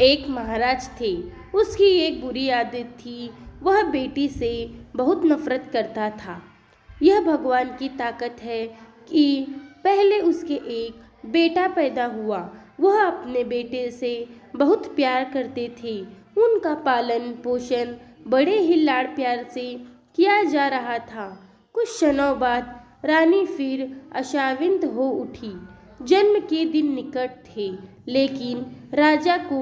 एक महाराज थे। उसकी एक बुरी आदत थी। वह बेटी से बहुत नफरत करता था। यह भगवान की ताकत है कि पहले उसके एक बेटा पैदा हुआ। वह अपने बेटे से बहुत प्यार करते थे। उनका पालन पोषण बड़े ही लाड़ प्यार से किया जा रहा था। कुछ क्षणों बाद रानी फिर अशांत हो उठी। जन्म के दिन निकट थे, लेकिन राजा को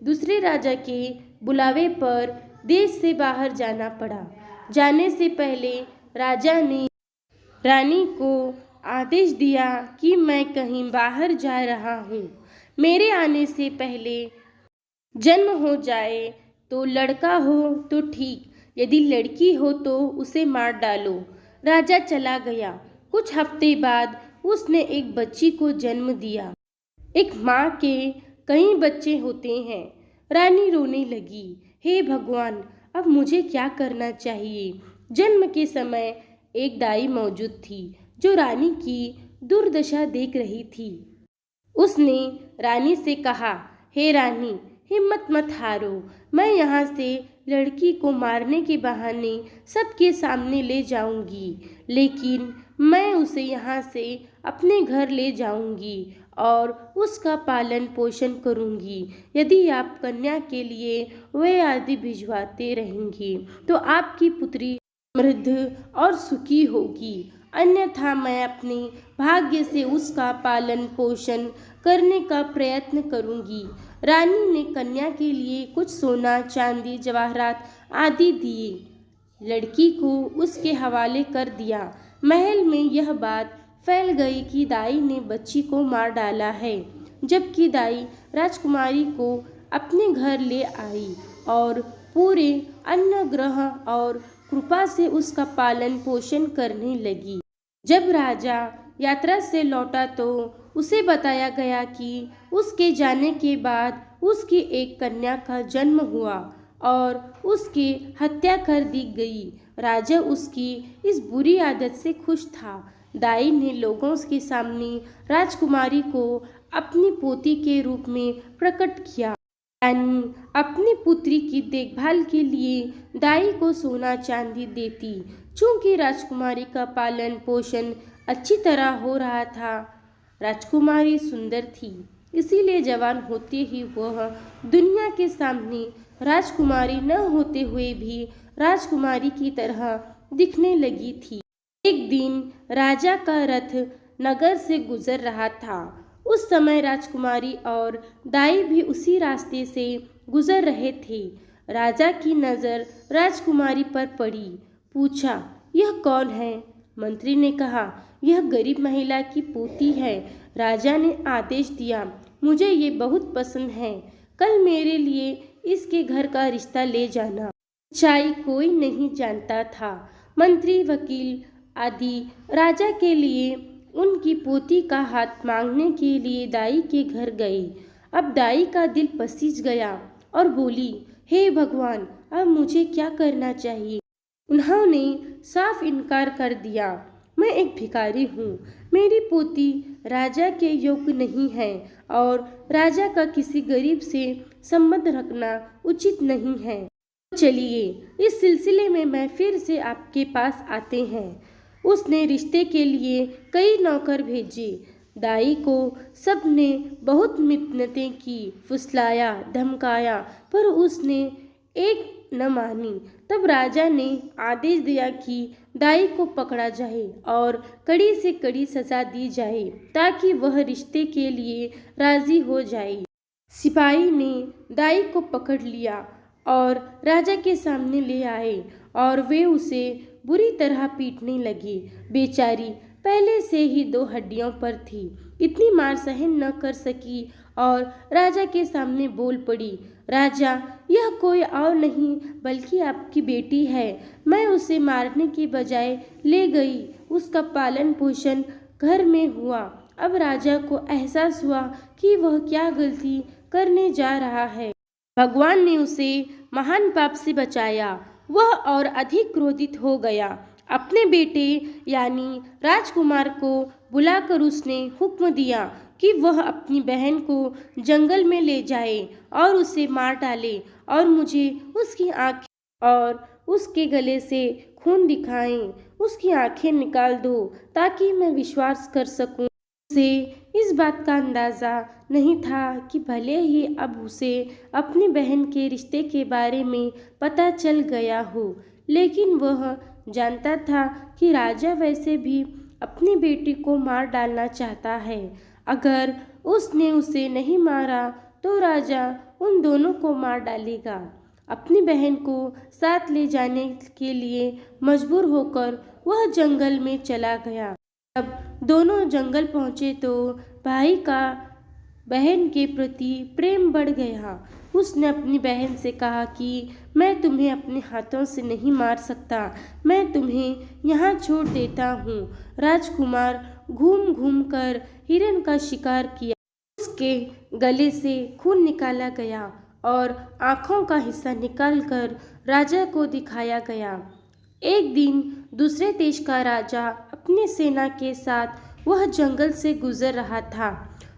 दूसरे राजा के बुलावे पर देश से बाहर जाना पड़ा। जाने से पहले राजा ने रानी को आदेश दिया कि मैं कहीं बाहर जा रहा हूँ। मेरे आने से पहले जन्म हो जाए तो लड़का हो तो ठीक, यदि लड़की हो तो उसे मार डालो। राजा चला गया। कुछ हफ्ते बाद उसने एक बच्ची को जन्म दिया। एक माँ के कई बच्चे होते हैं। रानी रोने लगी। हे भगवान, अब मुझे क्या करना चाहिए? जन्म के समय एक दाई मौजूद थी जो रानी की दुर्दशा देख रही थी। उसने रानी से कहा, हे रानी, हिम्मत मत हारो। मैं यहाँ से लड़की को मारने के बहाने सबके सामने ले जाऊंगी, लेकिन मैं उसे यहाँ से अपने घर ले जाऊंगी और उसका पालन पोषण करूंगी। यदि आप कन्या के लिए वे आदि भिजवाते रहेंगे तो आपकी पुत्री समृद्ध और सुखी होगी, अन्यथा मैं अपने भाग्य से उसका पालन पोषण करने का प्रयत्न करूंगी। रानी ने कन्या के लिए कुछ सोना चांदी जवाहरात आदि दिए। लड़की को उसके हवाले कर दिया। महल में यह बात फैल गई कि दाई ने बच्ची को मार डाला है, जबकि दाई राजकुमारी को अपने घर ले आई और पूरे अन्नग्रह और कृपा से उसका पालन पोषण करने लगी। जब राजा यात्रा से लौटा तो उसे बताया गया कि उसके जाने के बाद उसकी एक कन्या का जन्म हुआ और उसकी हत्या कर दी गई। राजा उसकी इस बुरी आदत से खुश था। दाई ने लोगों के सामने राजकुमारी को अपनी पोती के रूप में प्रकट किया। रानी अपनी पुत्री की देखभाल के लिए दाई को सोना चांदी देती। चूंकि राजकुमारी का पालन पोषण अच्छी तरह हो रहा था, राजकुमारी सुंदर थी, इसीलिए जवान होते ही वह दुनिया के सामने राजकुमारी न होते हुए भी राजकुमारी की तरह दिखने लगी थी। एक दिन राजा का रथ नगर से गुजर रहा था। उस समय राजकुमारी और दाई भी उसी रास्ते से गुजर रहे थे। राजा की नज़र राजकुमारी पर पड़ी। पूछा, यह कौन है? मंत्री ने कहा, यह गरीब महिला की पोती है। राजा ने आदेश दिया, मुझे ये बहुत पसंद है। कल मेरे लिए इसके घर का रिश्ता ले जाना। सच्चाई कोई नहीं जानता था। मंत्री वकील आदि राजा के लिए उनकी पोती का हाथ मांगने के लिए दाई के घर गई। अब दाई का दिल पसीज गया और बोली, हे भगवान, अब मुझे क्या करना चाहिए? उन्होंने साफ इनकार कर दिया, मैं एक भिखारी हूँ। मेरी पोती राजा के योग्य नहीं है और राजा का किसी गरीब से संबंध रखना उचित नहीं है। चलिए, इस सिलसिले में मैं फिर से आपके पास आते हैं। उसने रिश्ते के लिए कई नौकर भेजे। दाई को सबने बहुत मिन्नतें की, फुसलाया, धमकाया, पर उसने एक न मानी। तब राजा ने आदेश दिया कि दाई को पकड़ा जाए और कड़ी से कड़ी सजा दी जाए ताकि वह रिश्ते के लिए राजी हो जाए। सिपाही ने दाई को पकड़ लिया और राजा के सामने ले आए और वे उसे बुरी तरह पीटने लगे। बेचारी पहले से ही 2 हड्डियों पर थी। इतनी मार सहन न कर सकी और राजा के सामने बोल पड़ी, राजा, यह कोई और नहीं बल्कि आपकी बेटी है। मैं उसे मारने के बजाय ले गई। उसका पालन पोषण घर में हुआ। अब राजा को एहसास हुआ कि वह क्या गलती करने जा रहा है। भगवान ने उसे महान पाप से बचाया। वह और अधिक क्रोधित हो गया। अपने बेटे यानी राजकुमार को बुलाकर उसने हुक्म दिया, कि वह अपनी बहन को जंगल में ले जाए और उसे मार डाले और मुझे उसकी आँखें और उसके गले से खून दिखाएं, उसकी आँखें निकाल दो ताकि मैं विश्वास कर सकूं। उसे इस बात का अंदाज़ा नहीं था कि भले ही अब उसे अपनी बहन के रिश्ते के बारे में पता चल गया हो, लेकिन वह जानता था कि राजा वैसे भी अपनी बेटी को मार डालना चाहता है। अगर उसने उसे नहीं मारा तो राजा उन दोनों को मार डालेगा। अपनी बहन को साथ ले जाने के लिए मजबूर होकर वह जंगल में चला गया। जब दोनों जंगल पहुंचे तो भाई का बहन के प्रति प्रेम बढ़ गया। उसने अपनी बहन से कहा कि मैं तुम्हें अपने हाथों से नहीं मार सकता, मैं तुम्हें यहाँ छोड़ देता हूँ। राजकुमार घूम घूम कर हिरण का शिकार किया। उसके गले से खून निकाला गया और आँखों का हिस्सा निकालकर राजा को दिखाया गया। एक दिन दूसरे देश का राजा अपनी सेना के साथ वह जंगल से गुजर रहा था।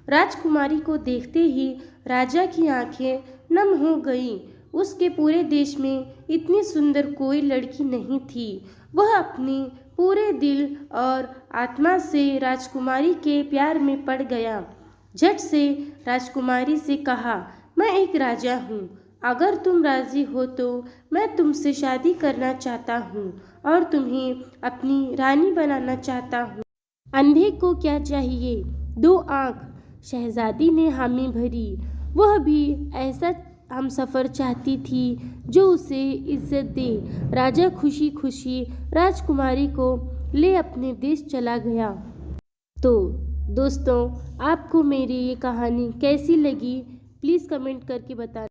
राजकुमारी को देखते ही राजा की आंखें नम हो गईं। उसके पूरे देश में इतनी सुंदर कोई लड़की नहीं थी। वह अपने पूरे दिल और आत्मा से राजकुमारी के प्यार में पड़ गया। झट से राजकुमारी से कहा, मैं एक राजा हूँ, अगर तुम राजी हो तो मैं तुमसे शादी करना चाहता हूँ और तुम्हें अपनी रानी बनाना चाहता हूँ। अंधे को क्या चाहिए, दो आँख। शहजादी ने हामी भरी। वह भी ऐसा हमसफर चाहती थी जो उसे इज्जत दे। राजा खुशी खुशी राजकुमारी को ले अपने देश चला गया। तो दोस्तों, आपको मेरी ये कहानी कैसी लगी प्लीज़ कमेंट करके बताना।